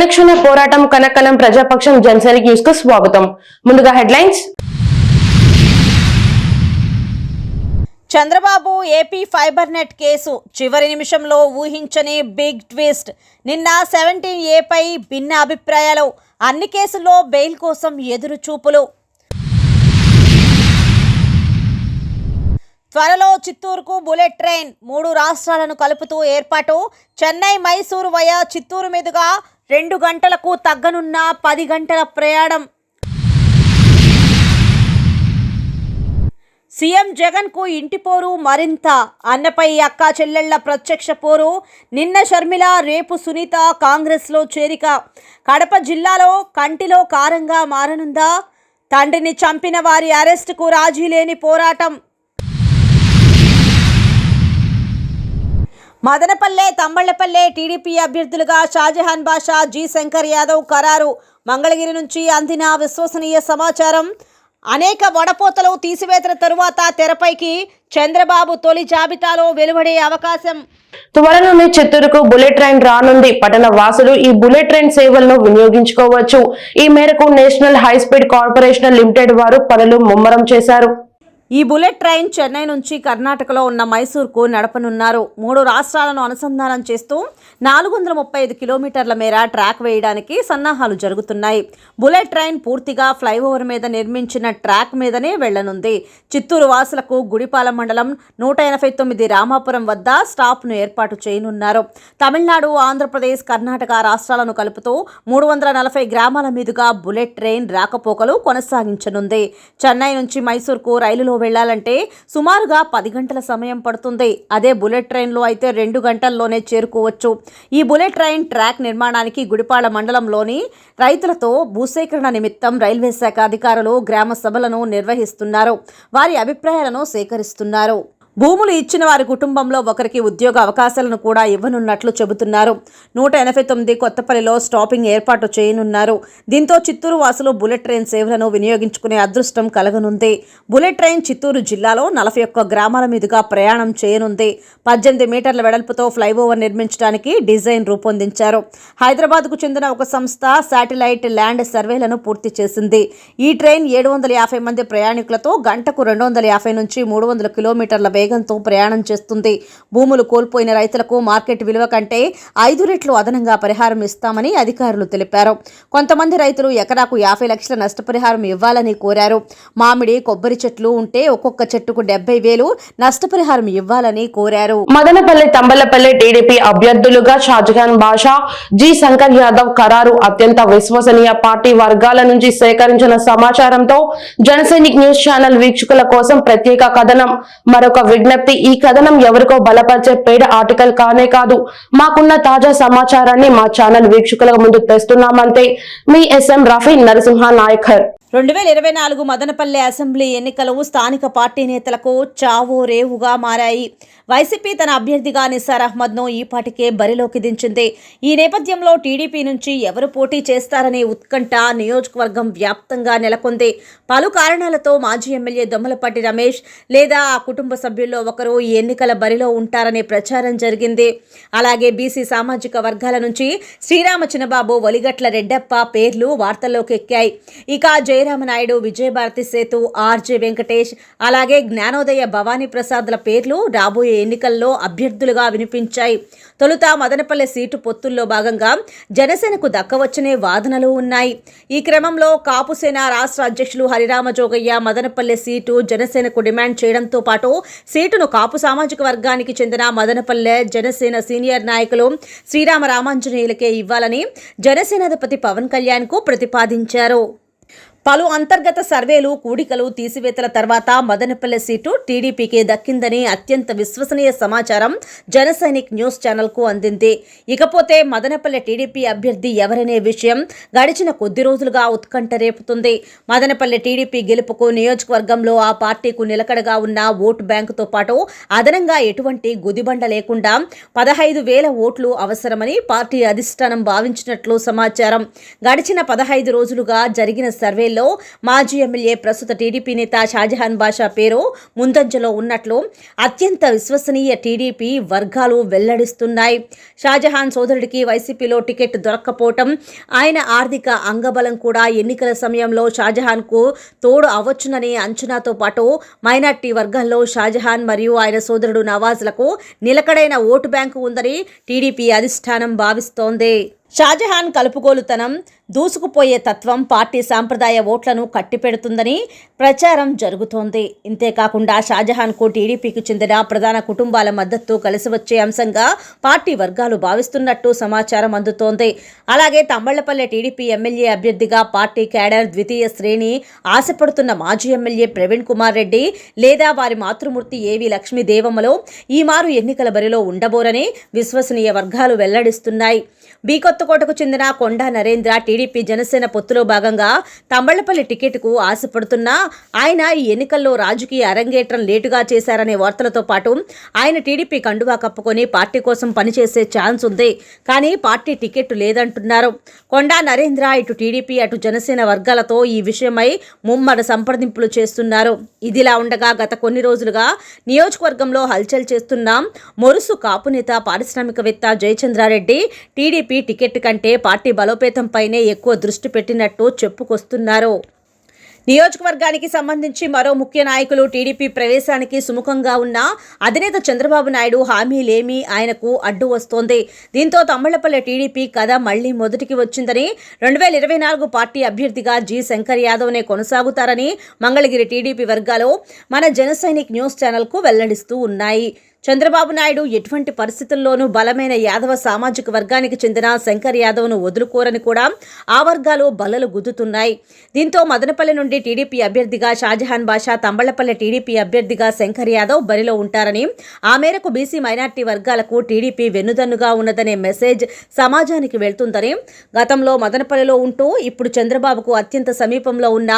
జనక్షణ పోరాటం కనకనం ప్రజాపక్షం జనసైనిక్ న్యూస్ కు స్వాగతం. ముందుగా headlines. Chandrababu AP fibre net case చివరి నిమిషంలో ఊహించని బిగ్ ట్విస్ట్. నిన్న 17A పై భిన్న అభిప్రాయాలు. అన్ని కేసుల్లో బెయిల్ కోసం ఎదురు చూపులు. త్వరలో చిత్తూరుకు బుల్లెట్ ట్రైన్ 3 రాష్ట్రాలను కలుపుతూ ఏర్పాటు. చెన్నై మైసూరు వయా చిత్తూరు మీదుగా 2 గంటలకు తగ్గనున్న 10 గంటల ప్రయాణం. సీఎం జగన్ కు ఇంటి పోరు మరింత. అన్నపై అక్కా చెల్లెళ్ల ప్రత్యక్ష పోరు. నిన్న షర్మిల, రేపు సునీత కాంగ్రెస్లో చేరిక. కడప జిల్లాలో కంటిలో కారంగా మారనుందా? తండ్రిని చంపిన వారి అరెస్టుకు రాజీ లేని పోరాటం. మదనపల్లె, తంబళ్లపల్లె టీడీపీ అభ్యర్థులుగా షాజహాన్ బాషా, జి శంకర్ యాదవ్ ఖరారు. మంగళగిరి నుంచి అందిన విశ్వసనీయ సమాచారం. అనేక వడపోతలు తీసివేత తరువాత తెరపైకి చంద్రబాబు తొలి జాబితాలో వెలువడే అవకాశం. త్వరలోనే చిత్తూరుకు బుల్లెట్ ట్రైన్ రానుంది. పట్టణ వాసులు ఈ బుల్లెట్ ట్రైన్ సేవలను వినియోగించుకోవచ్చు. ఈ మేరకు నేషనల్ హైస్పీడ్ కార్పొరేషన్ లిమిటెడ్ వారు పనులు ముమ్మరం చేశారు. ఈ బుల్లెట్ ట్రైన్ చెన్నై నుంచి కర్ణాటకలో ఉన్న మైసూర్కు నడపనున్నారు. 3 రాష్ట్రాలను అనుసంధానం చేస్తూ 435 కిలోమీటర్ల మేర ట్రాక్ వేయడానికి సన్నాహాలు జరుగుతున్నాయి. బుల్లెట్ ట్రైన్ పూర్తిగా ఫ్లైఓవర్ మీద నిర్మించిన ట్రాక్ మీదనే వెళ్లనుంది. చిత్తూరు వాసులకు గుడిపాలెం మండలం 189 రామాపురం వద్ద స్టాప్ను ఏర్పాటు చేయనున్నారు. తమిళనాడు, ఆంధ్రప్రదేశ్, కర్ణాటక రాష్ట్రాలను కలుపుతూ 340 గ్రామాల మీదుగా బుల్లెట్ ట్రైన్ రాకపోకలు కొనసాగించనుంది. చెన్నై నుంచి మైసూర్కు రైలులో వెళ్లాలంటే సుమారుగా 10 గంటల సమయం పడుతుంది. అదే బుల్లెట్ ట్రైన్లో అయితే 2 గంటల్లోనే చేరుకోవచ్చు. ఈ బుల్లెట్ ట్రైన్ ట్రాక్ నిర్మాణానికి గుడిపాళ మండలంలోని రైతులతో భూసేకరణ నిమిత్తం రైల్వే శాఖ అధికారులు గ్రామ సభలను నిర్వహిస్తున్నారు. వారి అభిప్రాయాలను సేకరిస్తున్నారు. భూములు ఇచ్చిన వారి కుటుంబంలో ఒకరికి ఉద్యోగ అవకాశాలను కూడా ఇవ్వనున్నట్లు చెబుతున్నారు. 189 కొత్తపల్లిలో స్టాపింగ్ ఏర్పాటు చేయనున్నారు. దీంతో చిత్తూరు వాసులు బుల్లెట్ ట్రైన్ సేవలను వినియోగించుకునే అదృష్టం కలగనుంది. బుల్లెట్ ట్రైన్ చిత్తూరు జిల్లాలో 41 గ్రామాల మీదుగా ప్రయాణం చేయనుంది. 18 మీటర్ల వెడల్పుతో ఫ్లైఓవర్ నిర్మించడానికి డిజైన్ రూపొందించారు. హైదరాబాద్కు చెందిన ఒక సంస్థ శాటిలైట్ ల్యాండ్ సర్వేలను పూర్తి చేసింది. ఈ ట్రైన్ 750 మంది ప్రయాణికులతో గంటకు 250 నుంచి 300 కిలోమీటర్ల వేగంతో ప్రయాణం చేస్తుంది. భూములు కోల్పోయిన రైతులకు మార్కెట్ విలువ కంటే 5 రెట్లు అదనంగా పరిహారం ఇస్తామని అధికారులు తెలిపారు. కొంతమంది రైతులు ఎకరాకు 50 లక్షల నష్టపరిహారం ఇవ్వాలని కోరారు. మామిడి, కొబ్బరి చెట్లు ఉంటే ఒక్కొక్క చెట్టుకు 70,000 నష్టపరిహారం ఇవ్వాలని కోరారు. మదనపల్లి, తంబళ్లపల్లి టీడీపీ అభ్యర్థులుగా షాజహాన్ బాషా, జి శంకర్ యాదవ్ ఖరారు. అత్యంత విశ్వసనీయ పార్టీ వర్గాల నుంచి సేకరించిన సమాచారంతో జనసైనిక్ న్యూస్ ఛానల్ వీక్షకుల కోసం ప్రత్యేక కథనం. మరొక విజ్ఞప్తి, ఈ కథనం ఎవరికో బలపరిచే పేడ ఆర్టికల్ కానే కాదు. మాకున్న తాజా సమాచారాన్ని మా ఛానల్ వీక్షకుల ముందు తెస్తున్నామంతే. మీ ఎస్ఎం రఫీ నరసింహ నాయకర్. 2024 మదనపల్లె అసెంబ్లీ ఎన్నికలు స్థానిక పార్టీ నేతలకు చావో రేవుగా మారాయి. వైసీపీ తన అభ్యర్థిగా నిసార్ అహ్మద్ను ఈపాటికే బరిలోకి దించింది. ఈ నేపథ్యంలో టీడీపీ నుంచి ఎవరు పోటీ చేస్తారనే ఉత్కంఠ నియోజకవర్గం వ్యాప్తంగా నెలకొంది. పలు కారణాలతో మాజీ ఎమ్మెల్యే దొమ్మలపాటి రమేష్ లేదా ఆ కుటుంబ సభ్యుల్లో ఒకరు ఈ ఎన్నికల బరిలో ఉంటారనే ప్రచారం జరిగింది. అలాగే బీసీ సామాజిక వర్గాల నుంచి శ్రీరామ చిన్నబాబు, ఒలిగట్ల రెడ్డప్ప పేర్లు వార్తల్లోకి ఎక్కాయి. ఇక జయరామనాయుడు, విజయభారతి సేతు, ఆర్జే వెంకటేష్, అలాగే జ్ఞానోదయ భవానీ ప్రసాద్ల పేర్లు రాబోయే ఎన్నికల్లో అభ్యర్థులుగా వినిపించాయి. తొలుత మదనపల్లె సీటు పొత్తుల్లో భాగంగా జనసేనకు దక్కవచ్చనే వాదనలు ఉన్నాయి. ఈ క్రమంలో కాపుసేన రాష్ట్ర అధ్యక్షులు హరిరామ జోగయ్య మదనపల్లె సీటు జనసేనకు డిమాండ్ చేయడంతో పాటు సీటును కాపు సామాజిక వర్గానికి చెందిన మదనపల్లె జనసేన సీనియర్ నాయకులు శ్రీరామ రామాంజనేయులకే ఇవ్వాలని జనసేనాధిపతి పవన్ కళ్యాణ్ కు ప్రతిపాదించారు. పలు అంతర్గత సర్వేలు, కూడికలు, తీసివేతల తర్వాత మదనపల్లె సీటు టీడీపీకి దక్కిందని అత్యంత విశ్వసనీయ సమాచారం జనసైనిక్ న్యూస్ ఛానల్కు అందింది. ఇకపోతే మదనపల్లె టీడీపీ అభ్యర్థి ఎవరనే విషయం గడిచిన కొద్ది రోజులుగా ఉత్కంఠ రేపుతుంది. మదనపల్లె టీడీపీ గెలుపుకు నియోజకవర్గంలో ఆ పార్టీకు నిలకడగా ఉన్న ఓటు బ్యాంకుతో పాటు అదనంగా ఎటువంటి గుదిబండ లేకుండా 15,000 ఓట్లు అవసరమని పార్టీ అధిష్టానం భావించినట్లు సమాచారం. గడిచిన 15 రోజులుగా జరిగిన సర్వే ఫైల్లో మాజీ ఎమ్మెల్యే ప్రస్తుత టీడీపీ నేత షాజహాన్ బాషా పేరు ముందంజలో ఉన్నట్లు అత్యంత విశ్వసనీయ టీడీపీ వర్గాలు వెల్లడిస్తున్నాయి. షాజహాన్ సోదరుడికి వైసీపీలో టికెట్ దొరక్కపోవటం, ఆయన ఆర్థిక అంగబలం కూడా ఎన్నికల సమయంలో షాజహాన్కు తోడు అవ్వచ్చుననే అంచనాతో పాటు మైనార్టీ వర్గాల్లో షాజహాన్ మరియు ఆయన సోదరుడు నవాజ్లకు నిలకడైన ఓటు బ్యాంకు ఉందని టీడీపీ అధిష్టానం భావిస్తోంది. షాజహాన్ కలుపుగోలుతనం, దూసుకుపోయే తత్వం పార్టీ సాంప్రదాయ ఓట్లను కట్టిపెడుతుందని ప్రచారం జరుగుతోంది. ఇంతేకాకుండా షాజహాన్కు టీడీపీకి చెందిన ప్రధాన కుటుంబాల మద్దతు కలిసి వచ్చే అంశంగా పార్టీ వర్గాలు భావిస్తున్నట్టు సమాచారం అందుతోంది. అలాగే తంబళ్లపల్లె టీడీపీ ఎమ్మెల్యే అభ్యర్థిగా పార్టీ క్యాడర్ ద్వితీయ శ్రేణి ఆశపడుతున్న మాజీ ఎమ్మెల్యే ప్రవీణ్ కుమార్ రెడ్డి లేదా వారి మాతృమూర్తి ఏవి లక్ష్మీదేవమ్మలో ఈ మారు ఎన్నికల బరిలో ఉండబోరని విశ్వసనీయ వర్గాలు వెల్లడిస్తున్నాయి. కొత్తకోటకు చెందిన కొండా నరేంద్ర టీడీపీ జనసేన పొత్తులో భాగంగా తంబళ్లపల్లి టికెట్కు ఆశపడుతున్నా ఆయన ఈ ఎన్నికల్లో రాజకీయ అరంగేట్రం లేటుగా చేశారనే వార్తలతో పాటు ఆయన టీడీపీ కండువా కప్పుకొని పార్టీ కోసం పనిచేసే ఛాన్స్ ఉంది, కానీ పార్టీ టికెట్ లేదంటున్నారు. కొండా నరేంద్ర ఇటు టీడీపీ అటు జనసేన వర్గాలతో ఈ విషయమై ముమ్మర సంప్రదింపులు చేస్తున్నారు. ఇదిలా ఉండగా గత కొన్ని రోజులుగా నియోజకవర్గంలో హల్చల్ చేస్తున్న మొరుసు కాపు నేత పారిశ్రామికవేత్త జయచంద్రారెడ్డి టీడీపీ టికెట్ కంటే పార్టీ బలోపేతంపైనే ఎక్కువ దృష్టి పెట్టినట్టు చెప్పుకొస్తున్నారు. నియోజకవర్గానికి సంబంధించి మరో ముఖ్య నాయకులు టీడీపీ ప్రవేశానికి సుముఖంగా ఉన్న అధినేత చంద్రబాబు నాయుడు హామీలేమీ ఆయనకు అడ్డు వస్తోంది. దీంతో తంబళ్లపల్లె టీడీపీ కథ మళ్లీ మొదటికి వచ్చిందని, 2024 పార్టీ అభ్యర్థిగా జి శంకర్ యాదవ్నే కొనసాగుతారని మంగళగిరి టీడీపీ వర్గాలు మన జనసైనిక్ న్యూస్ ఛానల్కు వెల్లడిస్తూ ఉన్నాయి. చంద్రబాబు నాయుడు ఎటువంటి పరిస్థితుల్లోనూ బలమైన యాదవ సామాజిక వర్గానికి చెందిన శంకర్ యాదవ్ను వదులుకోరని కూడా ఆ వర్గాలు బల్లలు గుద్దుతున్నాయి. దీంతో మదనపల్లి నుండి టీడీపీ అభ్యర్థిగా షాజహాన్ బాషా, తంబళ్లపల్లె టీడీపీ అభ్యర్థిగా శంకర్ యాదవ్ బరిలో ఉంటారని, ఆ మేరకు బీసీ మైనార్టీ వర్గాలకు టీడీపీ వెన్నుదన్నుగా ఉన్నదనే మెసేజ్ సమాజానికి వెళ్తుందని గతంలో మదనపల్లిలో ఉంటూ ఇప్పుడు చంద్రబాబుకు అత్యంత సమీపంలో ఉన్న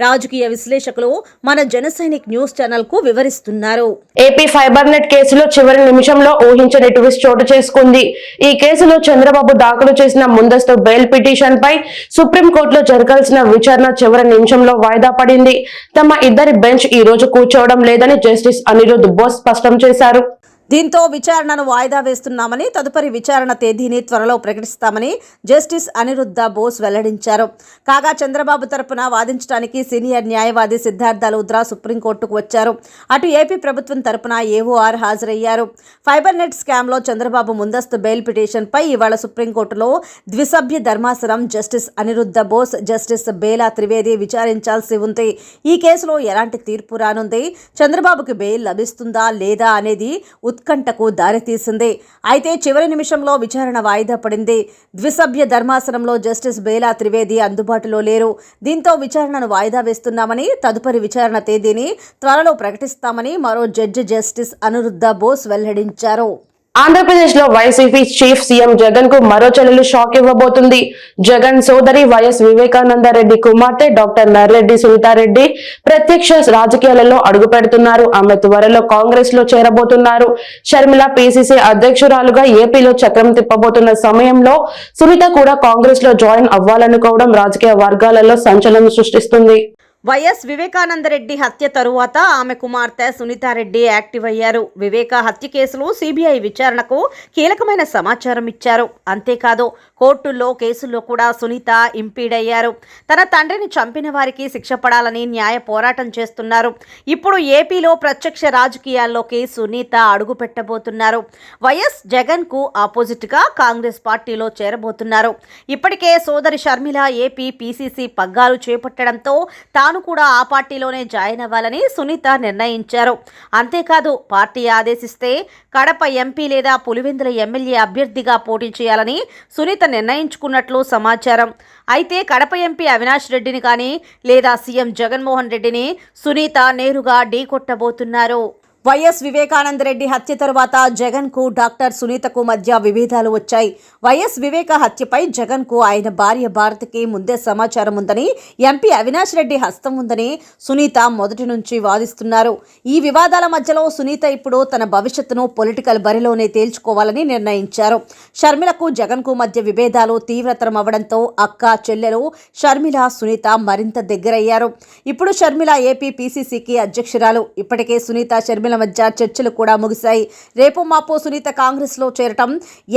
రాజకీయ విశ్లేషకులు మన జనసైనిక్ న్యూస్ ఛానల్కు వివరిస్తున్నారు. ఏపీ ఫైబర్ నెట్ కేసులో చివరి నిమిషంలో ఊహించని ట్విస్ట్ చోటు చేసుకుంది. ఈ కేసులో చంద్రబాబు దాఖలు చేసిన ముందస్తు బెయిల్ పిటిషన్ పై సుప్రీంకోర్టులో జరగాల్సిన విచారణ చివరి నిమిషంలో వాయిదా పడింది. తమ ఇద్దరి బెంచ్ ఈ రోజు కూర్చోవడం లేదని జస్టిస్ అనిరుద్ బోస్ స్పష్టం చేశారు. దీంతో విచారణను వాయిదా వేస్తున్నామని, తదుపరి విచారణ తేదీని త్వరలో ప్రకటిస్తామని జస్టిస్ అనిరుద్ధ బోస్ వెల్లడించారు. కాగా చంద్రబాబు తరపున వాదించడానికి సీనియర్ న్యాయవాది సిద్ధార్థ లూథ్రా సుప్రీంకోర్టుకు వచ్చారు. అటు ఏపీ ప్రభుత్వం తరపున ఏఓఆర్ హాజరయ్యారు. ఫైబర్ నెట్ స్కామ్లో చంద్రబాబు ముందస్తు బెయిల్ పిటిషన్పై ఇవాళ సుప్రీంకోర్టులో ద్విసభ్య ధర్మాసనం జస్టిస్ అనిరుద్ధ బోస్, జస్టిస్ బేలా త్రివేది విచారించాల్సి ఉంది. ఈ కేసులో ఎలాంటి తీర్పు రానుంది, చంద్రబాబుకి బెయిల్ లభిస్తుందా లేదా అనేది ఉత్కంఠకు దారితీసింది. అయితే చివరి నిమిషంలో విచారణ వాయిదా పడింది. ద్విసభ్య ధర్మాసనంలో జస్టిస్ బేలా త్రివేది అందుబాటులో లేరు. దీంతో విచారణను వాయిదా వేస్తున్నామని, తదుపరి విచారణ తేదీని త్వరలో ప్రకటిస్తామని మరో జడ్జి జస్టిస్ అనిరుద్ధ బోస్ వెల్లడించారు. ఆంధ్రప్రదేశ్ లో వైసీపీ చీఫ్ సీఎం జగన్ కు మరో చెల్లెలు షాక్ ఇవ్వబోతుంది. జగన్ సోదరి వైఎస్ వివేకానంద రెడ్డి కుమార్తె డాక్టర్ నర్రెడ్డి సునీతారెడ్డి ప్రత్యక్ష రాజకీయాలలో అడుగు పెడుతున్నారు. ఆమె త్వరలో కాంగ్రెస్ లో చేరబోతున్నారు. షర్మిల పీసీసీ అధ్యక్షురాలుగా ఏపీలో చక్రం తిప్పబోతున్న సమయంలో సునీత కూడా కాంగ్రెస్ లో జాయిన్ అవ్వాలనుకోవడం రాజకీయ వర్గాలలో సంచలనం సృష్టిస్తుంది. వైఎస్ వివేకానందరెడ్డి హత్య తరువాత ఆమె కుమార్తె సునీతారెడ్డి యాక్టివ్ అయ్యారు. వివేక హత్య కేసులో సిబిఐ విచారణకు కీలకమైన సమాచారం ఇచ్చారు. అంతేకాదు కోర్టుల్లో కేసుల్లో కూడా సునీత ఇంపీడ్ అయ్యారు. తన తండ్రిని చంపిన వారికి శిక్ష పడాలని న్యాయ పోరాటం చేస్తున్నారు. ఇప్పుడు ఏపీలో ప్రత్యక్ష రాజకీయాల్లోకి సునీత అడుగు పెట్టబోతున్నారు. వైఎస్ జగన్ కు ఆపోజిట్ గా కాంగ్రెస్ పార్టీలో చేరబోతున్నారు. ఇప్పటికే సోదరి షర్మిల ఏపీ పీసీసీ పగ్గాలు చేపట్టడంతో తాను కూడా ఆ పార్టీలోనే జాయిన్ అవ్వాలని సునీత నిర్ణయించారు. అంతేకాదు పార్టీ ఆదేశిస్తే కడప ఎంపీ లేదా పులివెందుల ఎమ్మెల్యే అభ్యర్థిగా పోటీ చేయాలని సునీత నిర్ణయించుకున్నట్లు సమాచారం. అయితే కడప ఎంపీ అవినాష్ రెడ్డిని కానీ లేదా సీఎం జగన్మోహన్ రెడ్డిని సునీత నేరుగా ఢీకొట్టబోతున్నారు. వైఎస్ వివేకానంద రెడ్డి హత్య తరువాత జగన్ కు డాక్టర్ సునీతకు మధ్య విభేదాలు వచ్చాయి. వైఎస్ వివేక హత్యపై జగన్ కు ఆయన భార్య భారతికి ముందే సమాచారం ఉందని, ఎంపీ అవినాష్ రెడ్డి హస్తం ఉందని సునీత మొదటి నుంచి వాదిస్తున్నారు. ఈ వివాదాల మధ్యలో సునీత ఇప్పుడు తన భవిష్యత్తును పొలిటికల్ బరిలోనే తేల్చుకోవాలని నిర్ణయించారు. షర్మిలకు జగన్ కు మధ్య విభేదాలు తీవ్రతరం అవడంతో అక్క చెల్లెలు షర్మిల సునీత మరింత దగ్గరయ్యారు. ఇప్పుడు షర్మిల ఏపీ పీసీసీకి అధ్యక్షురాలు. ఇప్పటికే సునీత షర్మిల మధ్య చర్చలు కూడా ముగిశాయి. రేపు మాపో సునీత కాంగ్రెస్ లో చేరటం,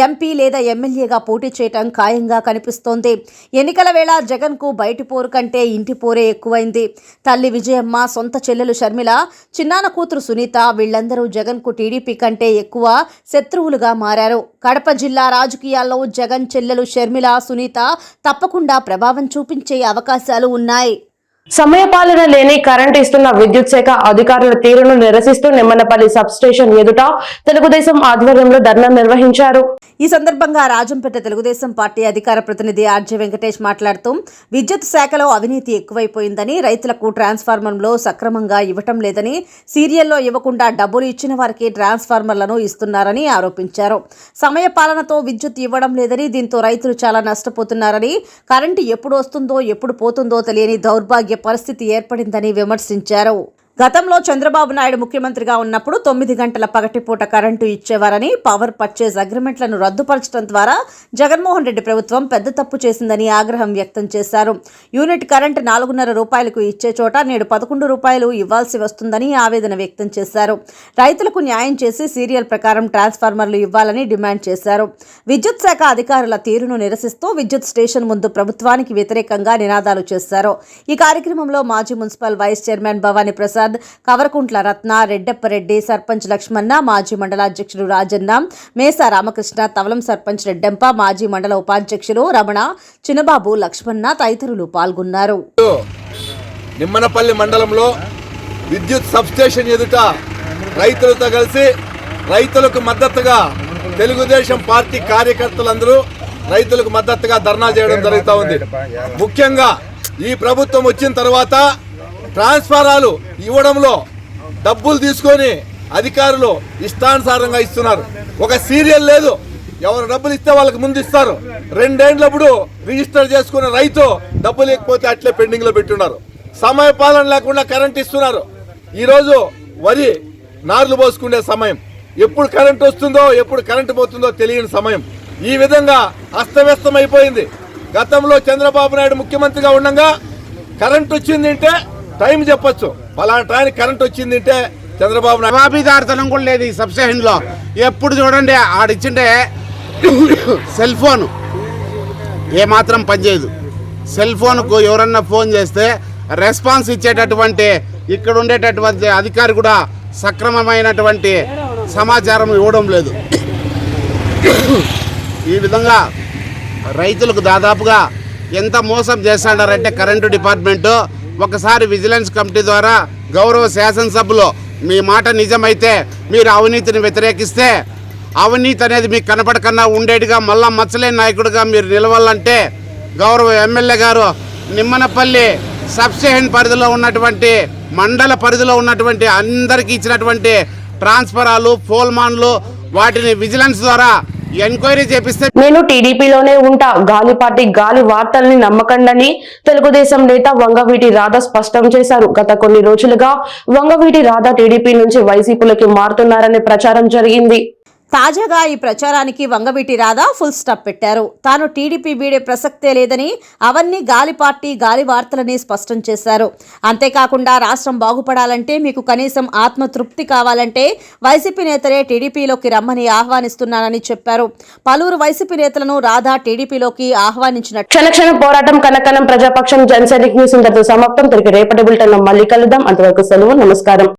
ఎంపీ లేదా ఎమ్మెల్యేగా పోటీ చేయటం ఖాయంగా కనిపిస్తోంది. ఎన్నికల వేళ జగన్ కు బయటి పోరు కంటే ఇంటి పోరే ఎక్కువైంది. తల్లి విజయమ్మ, సొంత చెల్లెలు షర్మిల, చిన్నాన్న కూతురు సునీత వీళ్లందరూ జగన్ కు టీడీపీ కంటే ఎక్కువ శత్రువులుగా మారారు. కడప జిల్లా రాజకీయాల్లో జగన్ చెల్లెలు షర్మిల, సునీత తప్పకుండా ప్రభావం చూపించే అవకాశాలు ఉన్నాయి. సమయపాలన లేని కరెంట్ ఇస్తున్న విద్యుత్ శాఖ అధికారుల తీరును నిరసిస్తూ నిమ్మనపల్లి సబ్ స్టేషన్ ఎదుట తెలుగుదేశం ఆధ్వర్యంలో ధర్నా నిర్వహించారు. ఈ సందర్భంగా రాజంపేట తెలుగుదేశం పార్టీ అధికార ప్రతినిధి ఆర్జే వెంకటేష్ మాట్లాడుతూ విద్యుత్ శాఖలో అవినీతి ఎక్కువైపోయిందని, రైతులకు ట్రాన్స్ఫార్మర్లు సక్రమంగా ఇవ్వటం లేదని, సీరియల్లో ఇవ్వకుండా డబ్బులు ఇచ్చిన వారికి ట్రాన్స్ఫార్మర్లను ఇస్తున్నారని ఆరోపించారు. సమయపాలనతో విద్యుత్ ఇవ్వడం లేదని, దీంతో రైతులు చాలా నష్టపోతున్నారని, కరెంటు ఎప్పుడు వస్తుందో ఎప్పుడు పోతుందో తెలియని దౌర్భాగ్య పరిస్థితి ఏర్పడిందని విమర్శించారు. గతంలో చంద్రబాబు నాయుడు ముఖ్యమంత్రిగా ఉన్నప్పుడు 9 గంటల పగటిపూట కరెంటు ఇచ్చేవారని, పవర్ పర్చేజ్ అగ్రిమెంట్లను రద్దుపరచడం ద్వారా జగన్మోహన్ రెడ్డి ప్రభుత్వం పెద్ద తప్పు చేసిందని ఆగ్రహం వ్యక్తం చేశారు. యూనిట్ కరెంటు 4.5 రూపాయలకు ఇచ్చే చోట నేడు 11 రూపాయలు ఇవ్వాల్సి వస్తుందని ఆవేదన వ్యక్తం చేశారు. రైతులకు న్యాయం చేసి సీరియల్ ప్రకారం ట్రాన్స్ఫార్మర్లు ఇవ్వాలని డిమాండ్ చేశారు. విద్యుత్ శాఖ అధికారుల తీరును నిరసిస్తూ విద్యుత్ స్టేషన్ ముందు ప్రభుత్వానికి వ్యతిరేకంగా నినాదాలు చేశారు. ఈ కార్యక్రమంలో మాజీ municipal vice chairman Bhavani Prasad, Kavarakuntla Ratna, Reddappareddy, sarpanch Lakshmana, మాజీ మండలాధ్యక్షుడు రాజన్న, మేసా రామకృష్ణ, తవలం సర్పంచ్ రెడ్డెంప, మాజీ మండల ఉపాధ్యక్షులు రమణ, చిన్నబాబు, లక్ష్మణ తదితరులు పాల్గొన్నారు. నిమ్మనపల్లి మండలంలో విద్యుత్ సబ్స్టేషన్ ఎదుట రైతులతో కలిసి రైతులకు మద్దతుగా తెలుగుదేశం పార్టీ కార్యకర్తలందరూ రైతులకు మద్దతుగా ధర్నా చేయడం జరుగుతూ ఉంది. ముఖ్యంగా ఈ ప్రభుత్వం వచ్చిన తర్వాత ట్రాన్స్ఫారాలు ఇవ్వడంలో డబ్బులు తీసుకొని అధికారులు ఇష్టానుసారంగా ఇస్తున్నారు. ఒక సీరియల్ లేదు. ఎవరు డబ్బులు ఇస్తే వాళ్ళకి ముందు ఇస్తారు. 2 ఏళ్లప్పుడు రిజిస్టర్ చేసుకున్న రైతు డబ్బులు లేకపోతే అట్లే పెండింగ్ లో పెట్టున్నారు. సమయ పాలన లేకుండా కరెంట్ ఇస్తున్నారు. ఈరోజు వరి నార్లు పోసుకునే సమయం, ఎప్పుడు కరెంట్ వస్తుందో ఎప్పుడు కరెంట్ పోతుందో తెలియని సమయం. ఈ విధంగా అస్తవ్యస్తం అయిపోయింది. గతంలో చంద్రబాబు నాయుడు ముఖ్యమంత్రిగా ఉండగా కరెంట్ వచ్చిందంటే టైం చెప్పొచ్చు, పలానా టైంకి కరెంట్ వచ్చిందంటే చంద్రబాబు నాయుడు జవాబుదారితనం కూడా లేదు. ఈ సబ్స్టేషన్ లో ఎప్పుడు చూడండి ఆడిచ్చింటే సెల్ ఫోన్ ఏమాత్రం పనిచేయదు. సెల్ ఫోన్కు ఎవరన్నా ఫోన్ చేస్తే రెస్పాన్స్ ఇచ్చేటటువంటి ఇక్కడ ఉండేటటువంటి అధికారి కూడా సక్రమమైనటువంటి సమాచారం ఇవ్వడం లేదు. ఈ విధంగా రైతులకు దాదాపుగా ఎంత మోసం చేస్తాడారంటే కరెంటు డిపార్ట్మెంటు, ఒకసారి విజిలెన్స్ కమిటీ ద్వారా గౌరవ శాసనసభలో మీ మాట నిజమైతే మీరు అవినీతిని వ్యతిరేకిస్తే, అవినీతి అనేది మీకు కనపడకన్నా ఉండేట్టుగా మళ్ళా మచ్చలేని నాయకుడిగా మీరు నిలవాలంటే గౌరవ ఎమ్మెల్యే గారు నిమ్మనపల్లి సబ్స్టేషన్ పరిధిలో ఉన్నటువంటి మండల పరిధిలో ఉన్నటువంటి అందరికీ ఇచ్చినటువంటి ట్రాన్స్ఫరాలు, ఫోల్మాన్లు వాటిని విజిలెన్స్ ద్వారా ఎంక్వైరీ చేపిస్తే నేను టీడీపీలోనే ఉంటా, గాలి పార్టీ గాలి వార్తల్ని నమ్మకండని తెలుగుదేశం నేత వంగవీటి రాధా స్పష్టం చేశారు. గత కొన్ని రోజులుగా వంగవీటి రాధా టీడీపీ నుంచి వైసీపీలోకి మారుతున్నారనే ప్రచారం జరిగింది. తాజాగా ఈ ప్రచారానికి వంగవీటి రాధా ఫుల్ స్టాప్ పెట్టారు. తాను టీడీపీ వీడే ప్రసక్తే లేదని, అవన్నీ గాలి పార్టీ గాలి వార్తలని స్పష్టం చేశారు. అంతేకాకుండా రాష్ట్రం బాగుపడాలంటే, మీకు కనీసం ఆత్మతృప్తి కావాలంటే వైసీపీ నేతలే టీడీపీలోకి రమ్మని ఆహ్వానిస్తున్నానని చెప్పారు. పలువురు వైసీపీ నేతలను రాధా టీడీపీలోకి ఆహ్వానించినట్టు క్షణ పోరాటం కనకనం ప్రజాపక్షం జనసైనిక్ న్యూస్ ఇంతటితో సమాప్తం. తిరిగి రేపటి బులెటిన్ మళ్ళీ కలుద్దాం. అంతవరకు సెలవు, నమస్కారం.